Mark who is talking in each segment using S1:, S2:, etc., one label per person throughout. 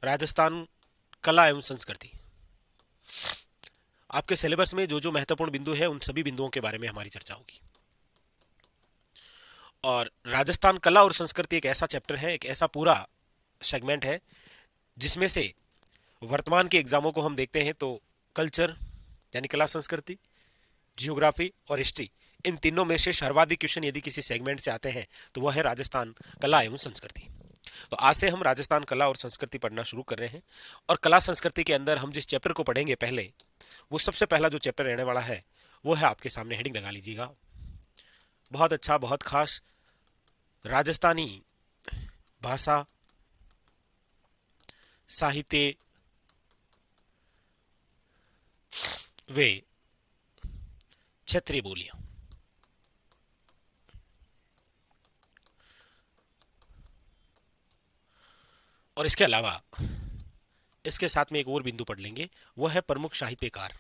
S1: राजस्थान कला एवं संस्कृति। आपके सिलेबस में जो जो महत्वपूर्ण बिंदु है उन सभी बिंदुओं के बारे में हमारी चर्चा होगी। और राजस्थान कला और संस्कृति एक ऐसा चैप्टर है, एक ऐसा पूरा सेगमेंट है जिसमें से वर्तमान के एग्जामों को हम देखते हैं तो कल्चर यानी कला संस्कृति, जियोग्राफी और हिस्ट्री, इन तीनों में से सर्वाधिक क्वेश्चन यदि किसी सेगमेंट से आते हैं तो वह है राजस्थान कला एवं संस्कृति। तो आज से हम राजस्थान कला और संस्कृति पढ़ना शुरू कर रहे हैं। और कला संस्कृति के अंदर हम जिस चैप्टर को पढ़ेंगे पहले, वो सबसे पहला जो चैप्टर रहने वाला है वो है, आपके सामने हेडिंग लगा लीजिएगा, बहुत अच्छा बहुत खास, राजस्थानी भाषा साहित्य वे क्षेत्रीय बोलियां। और इसके अलावा इसके साथ में एक और बिंदु पढ़ लेंगे, वो है प्रमुख साहित्यकार।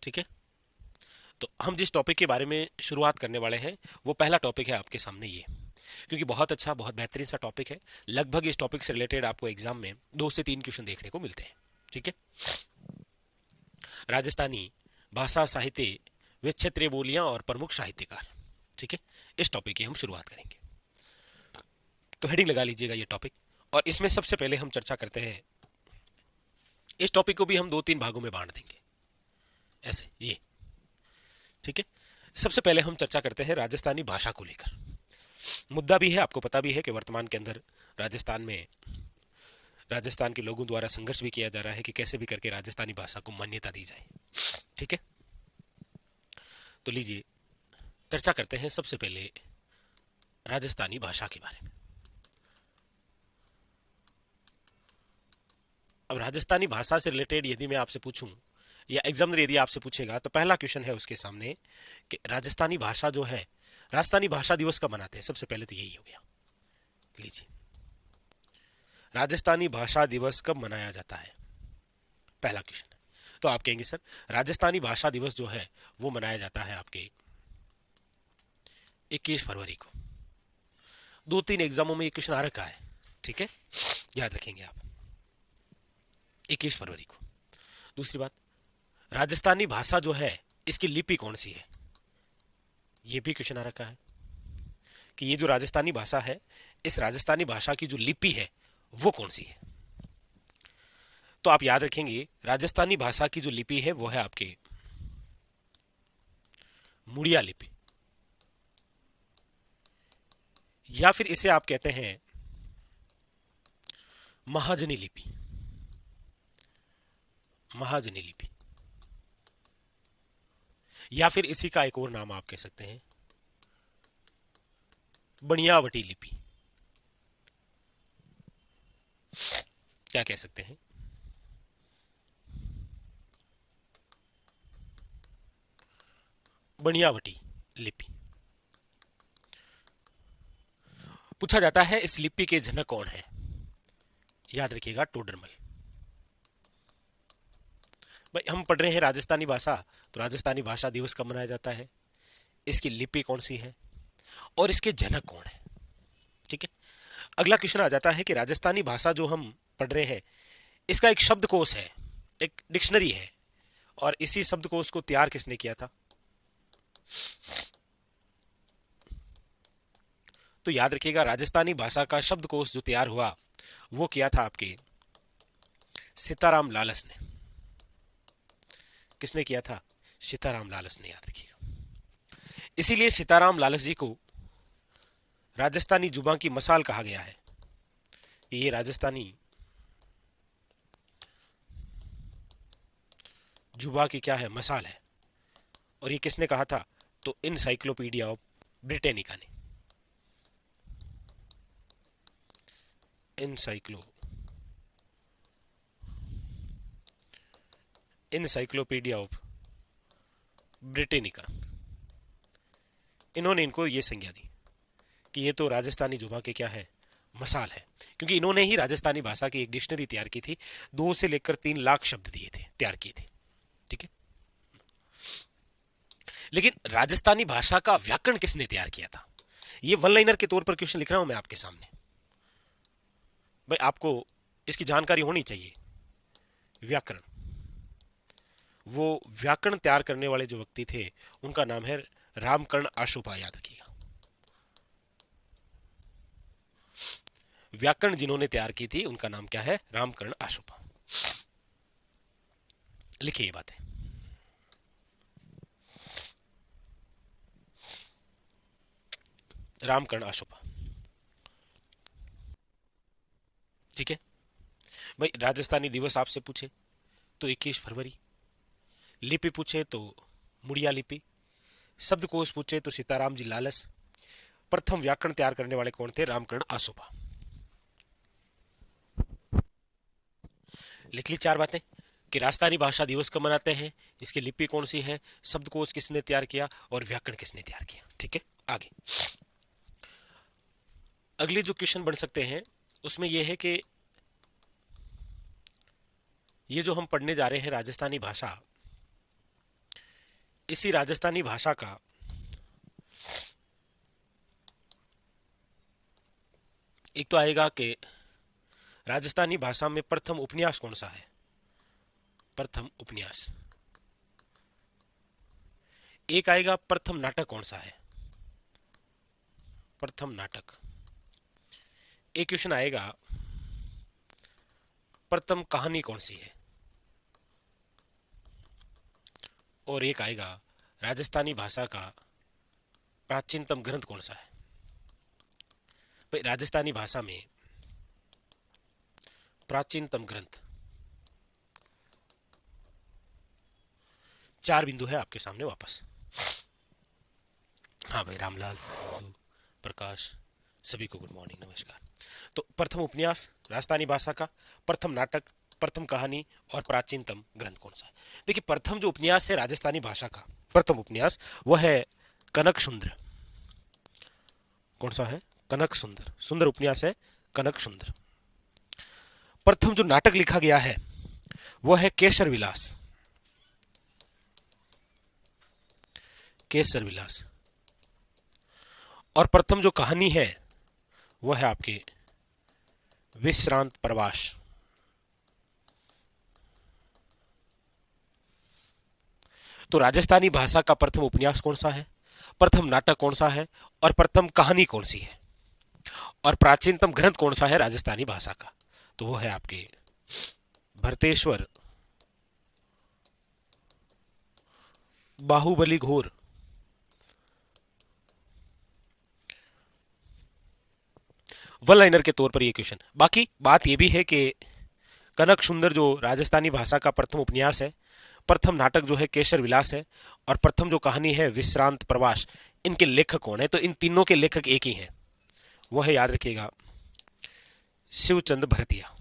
S1: ठीक है, तो हम जिस टॉपिक के बारे में शुरुआत करने वाले हैं वो पहला टॉपिक है आपके सामने ये, क्योंकि बहुत अच्छा बहुत बेहतरीन सा टॉपिक है। लगभग इस टॉपिक से रिलेटेड आपको एग्जाम में 2 से 3 क्वेश्चन देखने को मिलते हैं। ठीक है, राजस्थानी भाषा साहित्य वे क्षेत्रीय बोलियां और प्रमुख साहित्यकार। ठीक है, इस टॉपिक की हम शुरुआत करेंगे। तो हेडिंग लगा लीजिएगा ये टॉपिक। और इसमें सबसे पहले हम चर्चा करते हैं, इस टॉपिक को भी हम 2-3 भागों में बांट देंगे ऐसे ये। ठीक है, सबसे पहले हम चर्चा करते हैं राजस्थानी भाषा को लेकर। मुद्दा भी है, आपको पता भी है कि वर्तमान के अंदर राजस्थान में राजस्थान के लोगों द्वारा संघर्ष भी किया जा रहा है कि कैसे भी करके राजस्थानी भाषा को मान्यता दी जाए। ठीक है, तो लीजिए चर्चा करते हैं सबसे पहले राजस्थानी भाषा के बारे में। अब राजस्थानी भाषा से रिलेटेड यदि मैं आपसे पूछूं या एग्जामिनर यदि आपसे पूछेगा तो पहला क्वेश्चन है उसके सामने कि राजस्थानी भाषा जो है, राजस्थानी भाषा दिवस कब मनाते हैं? सबसे पहले तो यही हो गया। लीजिए, राजस्थानी भाषा दिवस कब मनाया जाता है, पहला क्वेश्चन है। तो आप कहेंगे सर राजस्थानी भाषा दिवस जो है वो मनाया जाता है आपके 21 फरवरी को। 2-3 एग्जामों में ये क्वेश्चन आ रखा है। ठीक है, याद रखेंगे आप, 21 फरवरी को। दूसरी बात, राजस्थानी भाषा जो है इसकी लिपि कौन सी है, ये भी क्वेश्चन आ रखा है कि ये जो राजस्थानी भाषा है, इस राजस्थानी भाषा की जो लिपि है वो कौन सी है। तो आप याद रखेंगे राजस्थानी भाषा की जो लिपि है वो है आपके मुड़िया लिपि, या फिर इसे आप कहते हैं महाजनी लिपि। महाजनी लिपि, या फिर इसी का एक और नाम आप कह सकते हैं बनियावटी लिपि। क्या कह सकते हैं? बनियावटी लिपि। पूछा जाता है इस लिपि के जनक कौन है, याद रखिएगा टोडरमल। भाई हम पढ़ रहे हैं राजस्थानी भाषा, तो राजस्थानी भाषा दिवस कब मनाया जाता है, इसकी लिपि कौन सी है और इसके जनक कौन है। ठीक है, अगला क्वेश्चन आ जाता है कि राजस्थानी भाषा जो हम पढ़ रहे हैं इसका एक शब्दकोश है, एक डिक्शनरी है, और इसी शब्दकोश को तैयार किसने किया था? तो याद रखिएगा राजस्थानी भाषा का शब्दकोश जो तैयार हुआ वो किया था आपके सीताराम लालस ने। किसने किया था? सीताराम लालस ने, याद रखिएगा। इसीलिए सीताराम लालस जी को राजस्थानी जुबां की मसाल कहा गया है। ये राजस्थानी जुबां की क्या है? मसाल है। और ये किसने कहा था? तो इनसाइक्लोपीडिया ऑफ ब्रिटेनिका ने। इनसाइक्लोपीडिया ऑफ ब्रिटेनिका, इन्होंने इनको ये संज्ञा दी कि ये तो राजस्थानी जुबां के क्या है? मसाल है, क्योंकि इन्होंने ही राजस्थानी भाषा की एक डिक्शनरी तैयार की थी, 2 से लेकर 3 लाख शब्द दिए थे, तैयार किए थे। ठीक है, लेकिन राजस्थानी भाषा का व्याकरण किसने तैयार किया था? ये वन लाइनर के तौर पर क्वेश्चन लिख रहा हूं मैं आपके सामने। भाई आपको इसकी जानकारी होनी चाहिए। व्याकरण, वो व्याकरण तैयार करने वाले जो व्यक्ति थे उनका नाम है रामकर्ण आशुपा, याद रखिएगा। व्याकरण जिन्होंने तैयार की थी उनका नाम क्या है? रामकर्ण आशुपा। लिखिए ये बातें। रामकर्ण आशुपा, ठीक है भाई। राजस्थानी दिवस आपसे पूछे तो 21 फरवरी, लिपि पूछे तो मुड़िया लिपि, शब्दकोश पूछे तो सीताराम जी लालस। प्रथम व्याकरण तैयार करने वाले कौन थे? रामकर्ण आशुपा। लिख ली चार बातें कि राजस्थानी भाषा दिवस कब मनाते हैं, इसकी लिपि कौन सी है, शब्दकोश किसने तैयार किया और व्याकरण किसने तैयार किया। ठीक है, आगे अगले जो क्वेश्चन बन सकते हैं उसमें यह है कि ये जो हम पढ़ने जा रहे हैं राजस्थानी भाषा, इसी राजस्थानी भाषा का एक तो आएगा कि राजस्थानी भाषा में प्रथम उपन्यास कौन सा है, प्रथम उपन्यास। एक आएगा प्रथम नाटक कौन सा है, प्रथम नाटक। एक क्वेश्चन आएगा प्रथम कहानी कौन सी है, और एक आएगा राजस्थानी भाषा का प्राचीनतम ग्रंथ कौन सा है। भाई राजस्थानी भाषा में प्राचीनतम ग्रंथ, चार बिंदु है आपके सामने वापस। हाँ भाई, रामलाल, बिंदु, प्रकाश, सभी को गुड मॉर्निंग, नमस्कार। तो प्रथम उपन्यास राजस्थानी भाषा का, प्रथम नाटक, प्रथम कहानी और प्राचीनतम ग्रंथ कौन सा है। देखिए प्रथम जो उपन्यास है राजस्थानी भाषा का, प्रथम उपन्यास वह है कनक सुंदर। कौन सा है? कनक सुंदर। सुंदर उपन्यास है कनक सुंदर। प्रथम जो नाटक लिखा गया है वह है केसर विलास, केसर विलास। और प्रथम जो कहानी है वह है आपके विश्रांत प्रवास। तो राजस्थानी भाषा का प्रथम उपन्यास कौन सा है, प्रथम नाटक कौन सा है और प्रथम कहानी कौन सी है, और प्राचीनतम ग्रंथ कौन सा है राजस्थानी भाषा का, तो वो है आपके भरतेश्वर बाहुबली घोर। वन लाइनर के तौर पर ये क्वेश्चन। बाकी बात यह भी है कि कनक सुंदर जो राजस्थानी भाषा का प्रथम उपन्यास है, प्रथम नाटक जो है केसर विलास है, और प्रथम जो कहानी है विश्रांत प्रवास, इनके लेखक कौन है? तो इन तीनों के लेखक एक ही हैं, वह है, याद रखिएगा, शिवचंद भरतिया।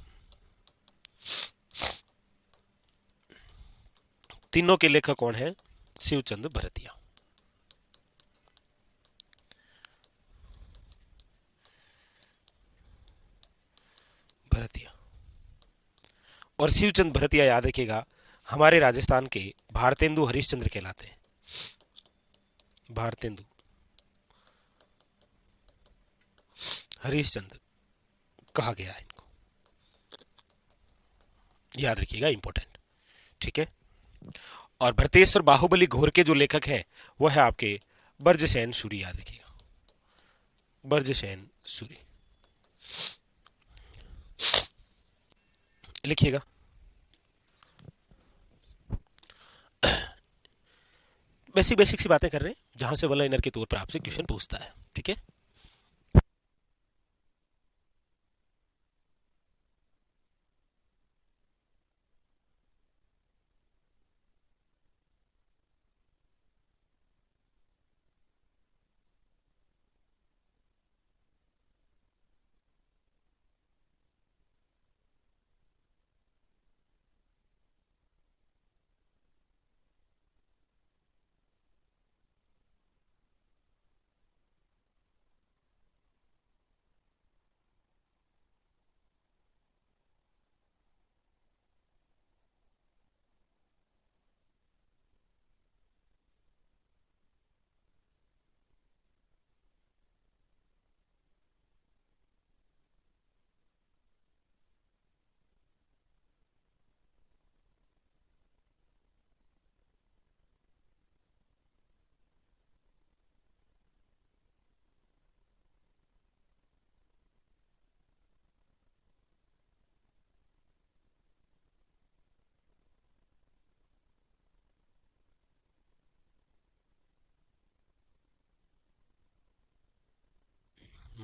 S1: तीनों के लेखक कौन है? शिवचंद भरतिया। भरतिया और शिवचंद भरतिया, याद रखिएगा, हमारे राजस्थान के भारतेंदु हरिश्चंद्र कहलाते हैं। भारतेंदु हरिश्चंद्र कहा गया है इनको, याद रखिएगा, इंपॉर्टेंट। ठीक है। और भरतेश्वर बाहुबली घोर के जो लेखक हैं वह है आपके बर्जसेन सूरी, याद रखिएगा, बर्जसेन सूरी। लिखिएगा। बेसिक बेसिक सी बातें कर रहे हैं जहां से वन लाइनर के तौर पर आपसे क्वेश्चन पूछता है। ठीक है।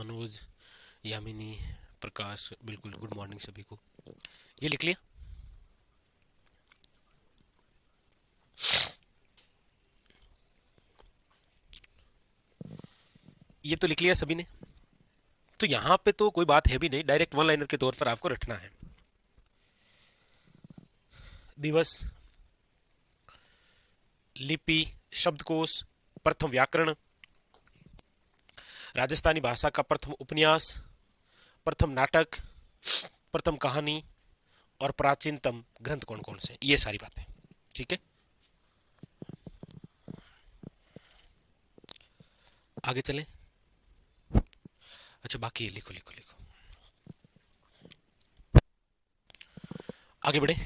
S1: मनोज, यामिनी, प्रकाश, बिल्कुल गुड मॉर्निंग सभी को। ये लिख लिया? ये तो लिख लिया सभी ने। तो यहां पे तो कोई बात है भी नहीं, डायरेक्ट वन लाइनर के तौर पर आपको रखना है। दिवस, लिपि, शब्दकोश, प्रथम व्याकरण, राजस्थानी भाषा का प्रथम उपन्यास, प्रथम नाटक, प्रथम कहानी और प्राचीनतम ग्रंथ कौन कौन से, ये सारी बातें। ठीक है, आगे चलें। अच्छा, बाकी लिखो लिखो लिखो, आगे बढ़े।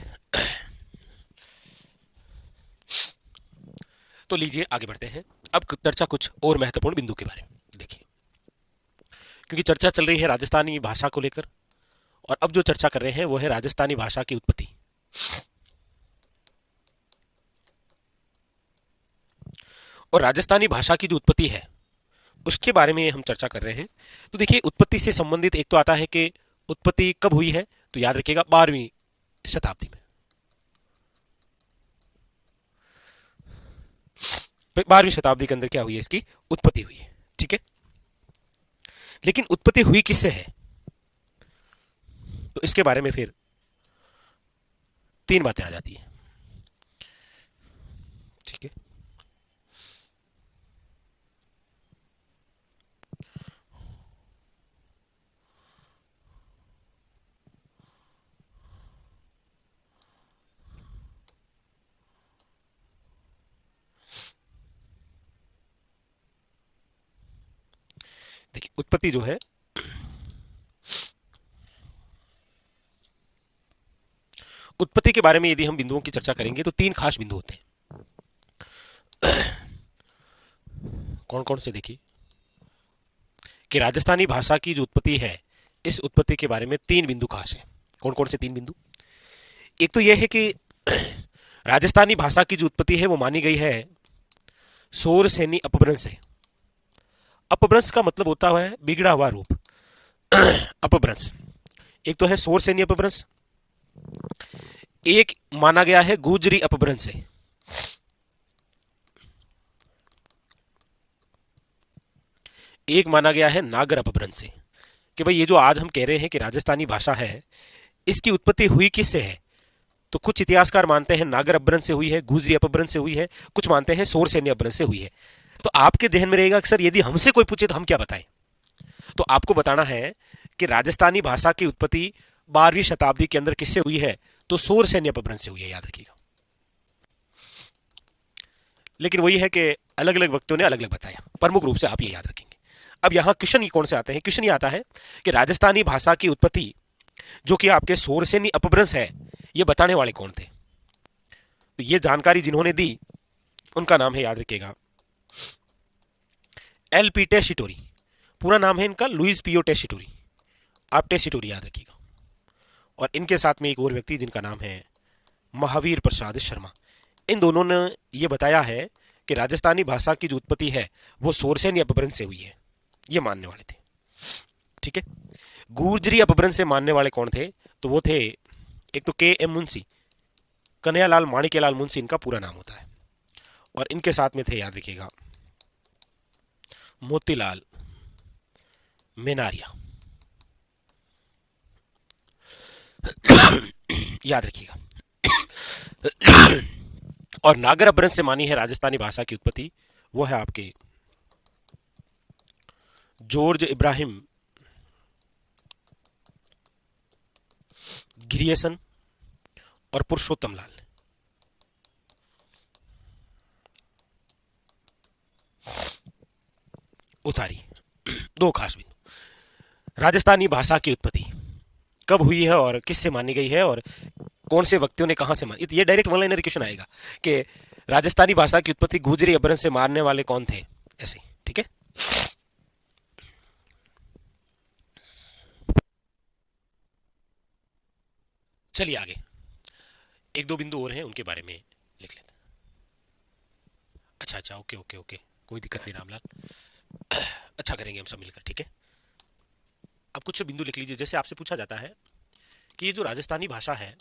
S1: तो लीजिए आगे बढ़ते हैं। अब चर्चा कुछ और महत्वपूर्ण बिंदु के बारे में देखिए, क्योंकि चर्चा चल रही है राजस्थानी भाषा को लेकर, और अब जो चर्चा कर रहे हैं वो है राजस्थानी भाषा की उत्पत्ति। और राजस्थानी भाषा की जो उत्पत्ति है उसके बारे में हम चर्चा कर रहे हैं। तो देखिए, उत्पत्ति से संबंधित एक तो आता है कि उत्पत्ति कब हुई है, तो याद रखिएगा 12वीं शताब्दी में। 12वीं शताब्दी के अंदर क्या हुई है, इसकी उत्पत्ति हुई है। ठीक है, लेकिन उत्पत्ति हुई किससे है, तो इसके बारे में फिर 3 बातें आ जाती है। ठीक है, देखिए उत्पत्ति जो है, उत्पत्ति के बारे में यदि हम बिंदुओं की चर्चा करेंगे तो 3 खास बिंदु होते हैं। कौन कौन से, देखिए कि राजस्थानी भाषा की जो उत्पत्ति है, इस उत्पत्ति के बारे में 3 बिंदु खास है। कौन कौन से 3 बिंदु? एक तो यह है कि राजस्थानी भाषा की जो उत्पत्ति है वो मानी गई है शोरसेनी अपभ्रंश से। अपभ्रंश का मतलब होता है बिगड़ा हुआ रूप। अपभ्रंश एक तो है शोरसेनी अपभ्रंश, एक माना गया है गुजरी अपभ्रंश से। एक माना गया है नागर अपभ्रंश से। कि भाई ये जो आज हम कह रहे हैं कि राजस्थानी भाषा है, इसकी उत्पत्ति हुई किससे है, तो कुछ इतिहासकार मानते हैं नागर अपभ्रंश से हुई है, गुजरी अपभ्रंश से हुई है, कुछ मानते हैं शोरसेनी अपभ्रंश से हुई है। तो आपके ध्यान में रहेगा कि सर यदि हमसे कोई पूछे तो हम क्या बताएं, तो आपको बताना है कि राजस्थानी भाषा की उत्पत्ति 12वीं शताब्दी के अंदर किससे हुई है, तो शोरसेनी अपभ्रंश से हुई है, याद रखिएगा। लेकिन वही है कि अलग अलग व्यक्तियों ने अलग अलग बताया, प्रमुख रूप से आप ये याद रखेंगे। अब यहां क्वेश्चन ये कौन से आते हैं, क्वेश्चन ये आता है कि राजस्थानी भाषा की उत्पत्ति जो कि आपके शोरसेनी अपभ्रंश है, ये बताने वाले कौन थे। तो ये जानकारी जिन्होंने दी उनका नाम है, याद रखिएगा, एल.पी. टेसिटोरी। पूरा नाम है इनका लुइस पियो टेसिटोरी, आप टेसिटोरी याद रखिएगा। और इनके साथ में एक और व्यक्ति जिनका नाम है महावीर प्रसाद शर्मा। इन दोनों ने यह बताया है कि राजस्थानी भाषा की जो उत्पत्ति है वो शोरसेनी अपभ्रंश से हुई है, ये मानने वाले थे। ठीक है, गुर्जरी अपभ्रंश से मानने वाले कौन थे, तो वो थे एक तो के.एम. मुंशी, कन्हैयालाल माणिक्यलाल मुंशी इनका पूरा नाम होता है, और इनके साथ में थे, याद रखिएगा, मोतीलाल मेनारिया, याद रखिएगा। और नागर अपभ्रंश से मानी है राजस्थानी भाषा की उत्पत्ति, वो है आपके जॉर्ज इब्राहिम ग्रियसन और पुरुषोत्तम लाल। उतारी 2 खास बिंदु, राजस्थानी भाषा की उत्पत्ति कब हुई है और किससे मानी गई है और कौन से व्यक्तियों ने कहां से मानी। ये डायरेक्ट वन लाइनर क्वेश्चन आएगा कि राजस्थानी भाषा की उत्पत्ति गुजरी अपभ्रंश से मारने वाले कौन थे, ऐसे। ठीक है, चलिए आगे 1-2 बिंदु और हैं, उनके बारे में लिख लेते हैं। अच्छा, ओके, कोई दिक्कत नहीं रामलाल, अच्छा करेंगे हम सब मिलकर। ठीक है, अब कुछ बिंदु लिख लीजिए। जैसे आपसे पूछा जाता है कि ये जो राजस्थानी भाषा है,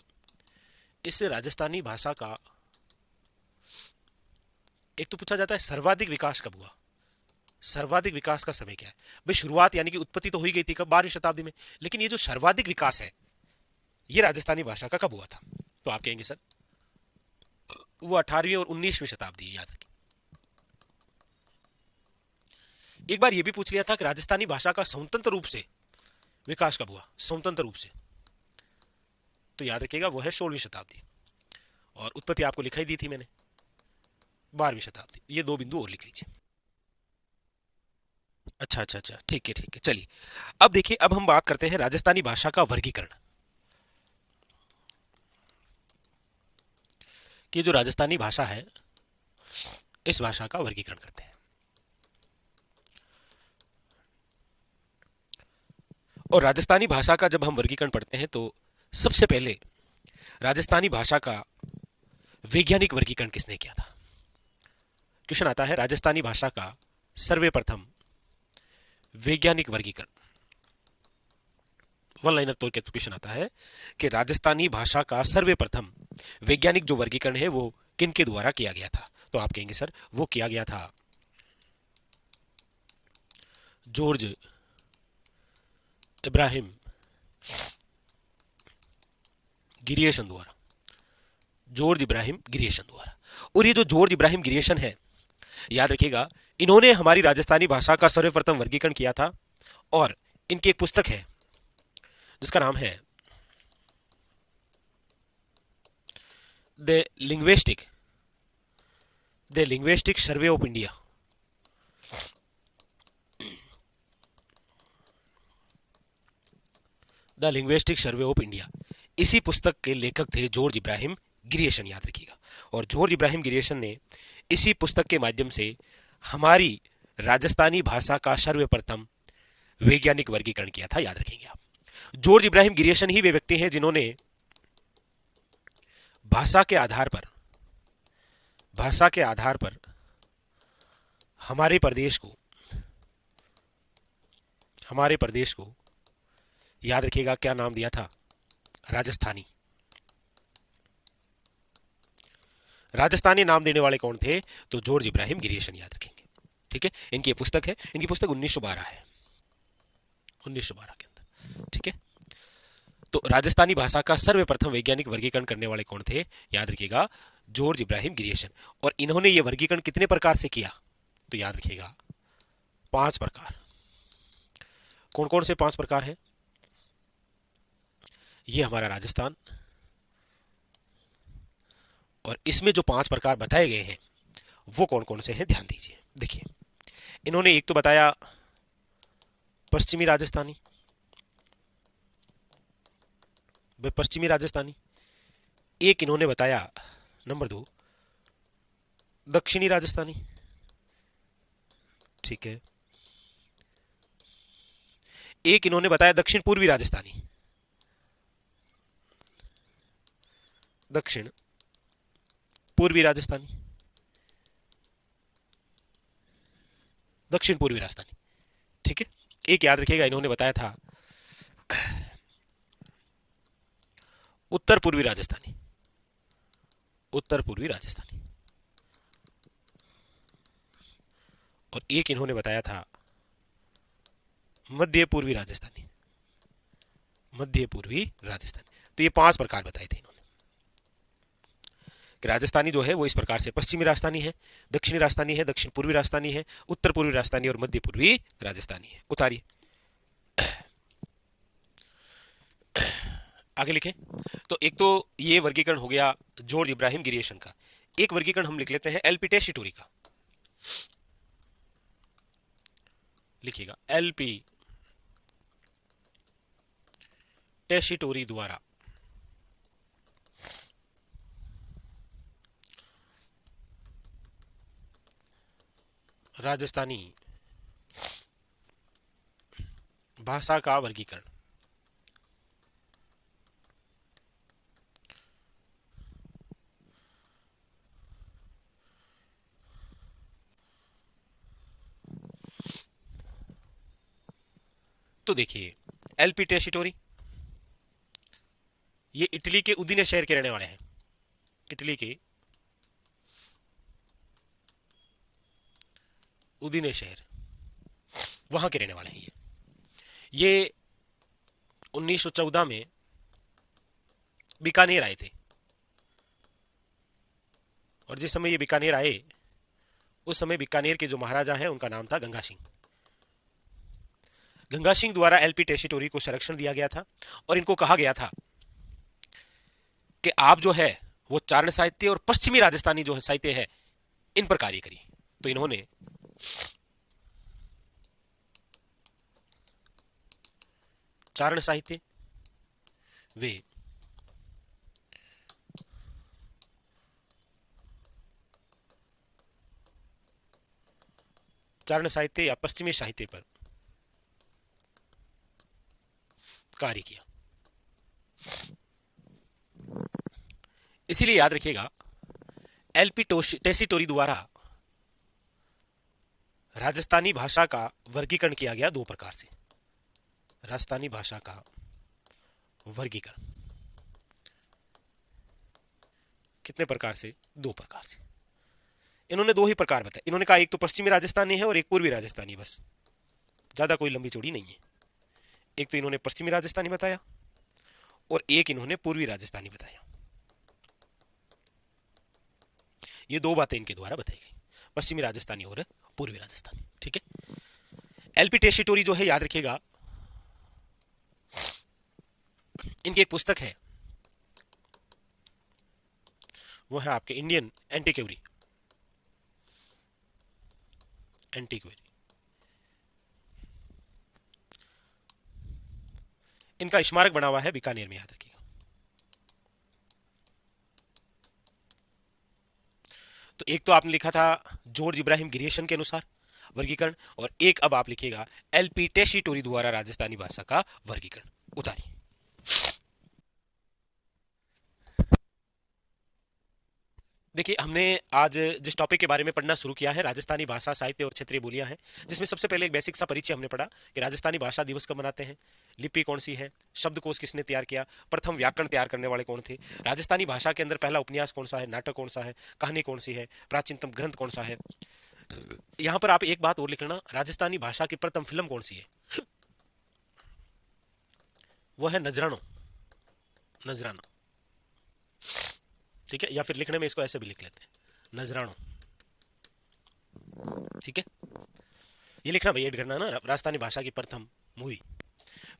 S1: इस राजस्थानी भाषा का एक तो पूछा जाता है सर्वाधिक विकास कब हुआ, सर्वाधिक विकास का समय क्या है। भाई शुरुआत यानी कि उत्पत्ति तो हुई गई थी कब, 12वीं शताब्दी में, लेकिन ये जो सर्वाधिक विकास है ये राजस्थानी भाषा का कब हुआ था, तो आप कहेंगे सर वो 18वीं और 19वीं शताब्दी, याद रखिए। एक बार ये भी पूछ लिया था कि राजस्थानी भाषा का स्वतंत्र रूप से विकास कब हुआ, स्वतंत्र रूप से, तो याद रखिएगा वो है 16वीं शताब्दी, और उत्पत्ति आपको लिखाई दी थी मैंने 12वीं शताब्दी। ये दो बिंदु और लिख लीजिए। अच्छा अच्छा अच्छा, ठीक है चलिए। अब देखिए, अब हम बात करते हैं राजस्थानी भाषा का वर्गीकरण, कि जो राजस्थानी भाषा है इस भाषा का वर्गीकरण करते हैं। और राजस्थानी भाषा का जब हम वर्गीकरण पढ़ते हैं तो सबसे पहले राजस्थानी भाषा का वैज्ञानिक वर्गीकरण किसने किया था। क्वेश्चन आता है राजस्थानी भाषा का सर्वप्रथम वैज्ञानिक वर्गीकरण, वन लाइनर तौर के क्वेश्चन आता है कि राजस्थानी भाषा का सर्वप्रथम वैज्ञानिक जो वर्गीकरण है वो किन के द्वारा किया गया था, तो आप कहेंगे सर वो किया गया था जॉर्ज इब्राहिम गिरियसन द्वारा, जॉर्ज इब्राहिम गिरियसन द्वारा। और ये जो जॉर्ज इब्राहिम गिरियसन है, याद रखिएगा, इन्होंने हमारी राजस्थानी भाषा का सर्वप्रथम वर्गीकरण किया था, और इनकी एक पुस्तक है जिसका नाम है the linguistic survey of India. The linguistic survey of India, इसी पुस्तक के लेखक थे जॉर्ज इब्राहिम गिरियसन, याद रखिएगा। और जॉर्ज इब्राहिम गिरियसन ने इसी पुस्तक के माध्यम से हमारी राजस्थानी भाषा का सर्वप्रथम वैज्ञानिक वर्गीकरण किया था, याद रखेंगे आप। जॉर्ज इब्राहिम गिरियसन ही वे व्यक्ति हैं जिन्होंने भाषा के आधार पर हमारे प्रदेश को याद रखिएगा क्या नाम दिया था, राजस्थानी। राजस्थानी नाम देने वाले कौन थे, तो जॉर्ज इब्राहिम गिरियसन, याद रखेंगे। ठीक है, इनकी पुस्तक है, इनकी पुस्तक 1912 है, 1912 के अंदर। ठीक है, तो राजस्थानी भाषा का सर्वप्रथम वैज्ञानिक वर्गीकरण करने वाले कौन थे, याद रखिएगा जॉर्ज इब्राहिम गिरियसन। और इन्होंने यह वर्गीकरण कितने प्रकार से किया, तो याद रखिएगा 5 प्रकार। कौन कौन से 5 प्रकार हैं, ये हमारा राजस्थान, और इसमें जो 5 प्रकार बताए गए हैं वो कौन कौन से हैं, ध्यान दीजिए। देखिए, इन्होंने एक तो बताया पश्चिमी राजस्थानी, एक इन्होंने बताया नंबर 2 दक्षिणी राजस्थानी, ठीक है, एक इन्होंने बताया दक्षिण पूर्वी राजस्थानी, दक्षिण पूर्वी राजस्थानी, दक्षिण पूर्वी राजस्थानी। ठीक है, एक याद रखिएगा इन्होंने बताया था उत्तर पूर्वी राजस्थानी, उत्तर पूर्वी राजस्थानी, और एक इन्होंने बताया था मध्य पूर्वी राजस्थानी, मध्य पूर्वी राजस्थानी। तो ये 5 प्रकार बताए थे इन्होंने कि राजस्थानी जो है वो इस प्रकार से पश्चिमी राजस्थानी है, दक्षिणी राजस्थानी है, दक्षिण पूर्वी राजस्थानी है, उत्तर पूर्वी राजस्थानी और मध्य पूर्वी राजस्थानी है। उतारिए, आगे लिखें। तो एक तो ये वर्गीकरण हो गया जॉर्ज इब्राहिम गिरियसन का। एक वर्गीकरण हम लिख लेते हैं एलपी टेस्टिटोरी का, लिखिएगा एलपी टेस्टिटोरी द्वारा राजस्थानी भाषा का वर्गीकरण। तो देखिए, एलपी टेसिटोरी, ये इटली के उदीने शहर के रहने वाले हैं, इटली के उदीने शहर, वहां के रहने वाले हैं ये 1914 में बीकानेर आए थे, और जिस समय ये बीकानेर आए उस समय बीकानेर के जो महाराजा हैं उनका नाम था गंगा सिंह। गंगा सिंह द्वारा एलपी टेसिटोरी को संरक्षण दिया गया था और इनको कहा गया था कि आप जो है वो चारण साहित्य और पश्चिमी राजस्थानी जो साहित्य है इन पर कार्य करिए। तो इन्होंने चारण साहित्य, वे चारण साहित्य या पश्चिमी साहित्य पर कार्य किया। इसीलिए याद रखिएगा एलपी टेसिटोरी द्वारा राजस्थानी भाषा का वर्गीकरण किया गया दो प्रकार से। राजस्थानी भाषा का वर्गीकरण कितने प्रकार से? दो प्रकार से। इन्होंने दो ही प्रकार बताए। इन्होंने कहा एक तो पश्चिमी राजस्थानी है और एक पूर्वी राजस्थानी, बस, ज्यादा कोई लंबी चौड़ी नहीं है। एक तो इन्होंने पश्चिमी राजस्थानी बताया और एक इन्होंने पूर्वी राजस्थानी बताया। ये दो बातें इनके द्वारा बताई गई, पश्चिमी राजस्थानी और पूर्वी राजस्थानी। ठीक है। एलपी टेसिटोरी जो है याद रखिएगा, इनकी एक पुस्तक है, वो है आपके इंडियन एंटीक्वेरी। इनका स्मारक बना हुआ है बीकानेर में, याद रखिएगा। तो एक तो आपने लिखा था जॉर्ज इब्राहिम गिरियसन के अनुसार वर्गीकरण, और एक अब आप लिखिएगा एलपी टेसिटोरी द्वारा राजस्थानी भाषा का वर्गीकरण। उतारिए। देखिए, हमने आज जिस टॉपिक के बारे में पढ़ना शुरू किया है राजस्थानी भाषा, साहित्य और क्षेत्रीय बोलियां हैं, जिसमें सबसे पहले एक बेसिक सा परिचय हमने पढ़ा कि राजस्थानी भाषा दिवस कब मनाते हैं, लिपि कौन सी है, शब्दकोश किसने तैयार किया, प्रथम व्याकरण तैयार करने वाले कौन थे, राजस्थानी भाषा के अंदर पहला उपन्यास कौन सा है, नाटक कौन सा है, कहानी कौन सी है, प्राचीनतम ग्रंथ कौन सा है। यहां पर आप एक बात और लिख लेना, राजस्थानी भाषा की प्रथम फिल्म कौन सी है, वो है नजरानो। नजराना, ठीक है, या फिर लिखने में इसको ऐसे भी लिख लेते हैं, नजरानो। ठीक है, ये लिखना भाई, ऐड करना ना, राजस्थानी भाषा की प्रथम मूवी।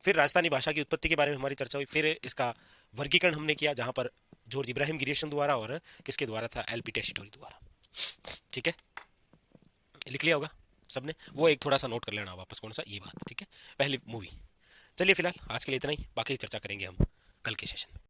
S1: फिर राजस्थानी भाषा की उत्पत्ति के बारे में हमारी चर्चा हुई, फिर इसका वर्गीकरण हमने किया जहां पर जॉर्ज इब्राहिम गिरियसन द्वारा और किसके द्वारा था, एलपी टेसिटोरी द्वारा। ठीक है, लिख लिया होगा सबने, वो एक थोड़ा सा नोट कर लेना वापस, कौन सा, ये बात। ठीक है, पहली मूवी। चलिए फिलहाल आज के लिए इतना ही, बाकी चर्चा करेंगे हम कल के सेशन में।